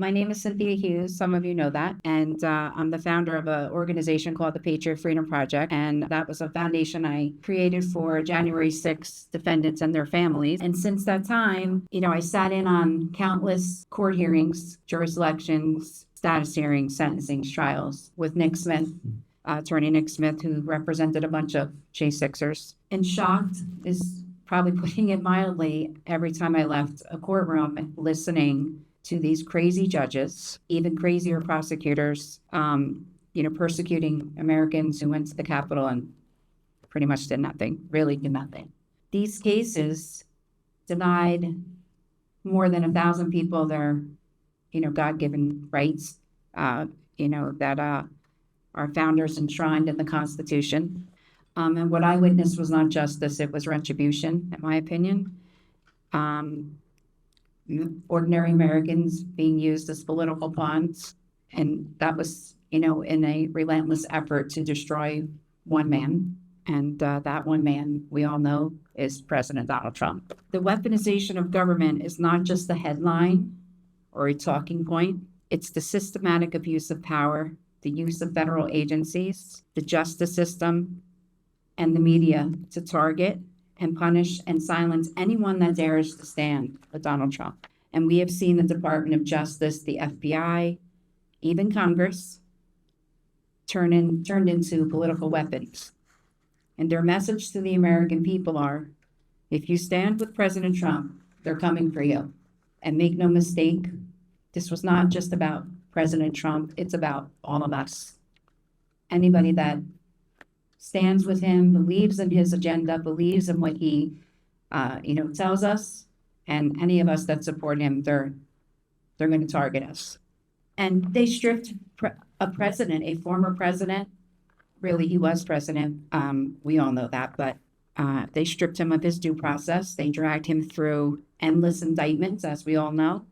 My name is Cynthia Hughes. Some of you know that. And I'm the founder of an organization called the Patriot Freedom Project. And that was a foundation I created for January 6th defendants and their families. And since that time, I sat in on countless court hearings, jury selections, status hearings, sentencing trials with Nick Smith, attorney Nick Smith, who represented a bunch of J6ers. And shocked is probably putting it mildly every time I left a courtroom listening to these crazy judges, even crazier prosecutors, persecuting Americans who went to the Capitol and pretty much did nothing, really did nothing. These cases denied more than 1,000 people their, God-given rights, that our founders enshrined in the Constitution. And what I witnessed was not justice, it was retribution, in my opinion. Ordinary Americans being used as political pawns. And that was, in a relentless effort to destroy one man. And that one man, we all know, is President Donald Trump. The weaponization of government is not just a headline or a talking point. It's the systematic abuse of power, the use of federal agencies, the justice system, and the media to target and punish and silence anyone that dares to stand with Donald Trump. And we have seen the Department of Justice, the FBI, even Congress, turned into political weapons. And their message to the American people are, if you stand with President Trump, they're coming for you. And make no mistake, this was not just about President Trump, it's about all of us. Anybody that stands with him, believes in his agenda, believes in what he, tells us, and any of us that support him, they're going to target us. And they stripped a president, a former president. Really, he was president. We all know that, but they stripped him of his due process. They dragged him through endless indictments, as we all know.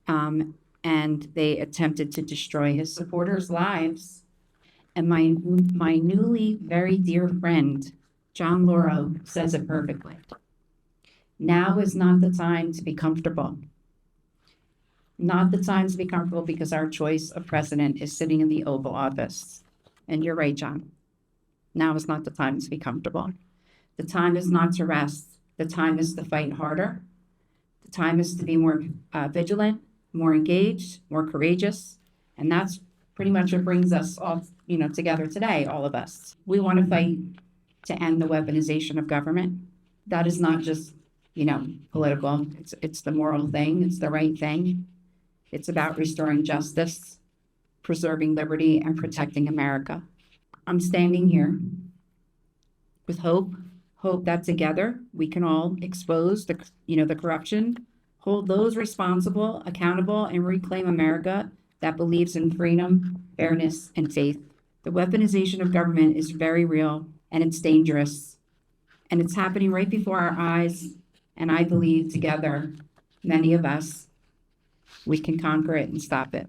And they attempted to destroy his supporters' lives. And my newly very dear friend, John Lauro, says it perfectly. Now is not the time to be comfortable. Not the time to be comfortable because our choice of president is sitting in the Oval Office. And you're right, John. Now is not the time to be comfortable. The time is not to rest. The time is to fight harder. The time is to be more vigilant, more engaged, more courageous. And that's pretty much what brings us all, together today, all of us. We want to fight to end the weaponization of government. That is not just, political. It's the moral thing. It's the right thing. It's about restoring justice, preserving liberty, and protecting America. I'm standing here with hope that together we can all expose the corruption, hold those responsible, accountable, and reclaim America that believes in freedom, fairness, and faith. The weaponization of government is very real, and it's dangerous. And it's happening right before our eyes, and I believe together, many of us, we can conquer it and stop it.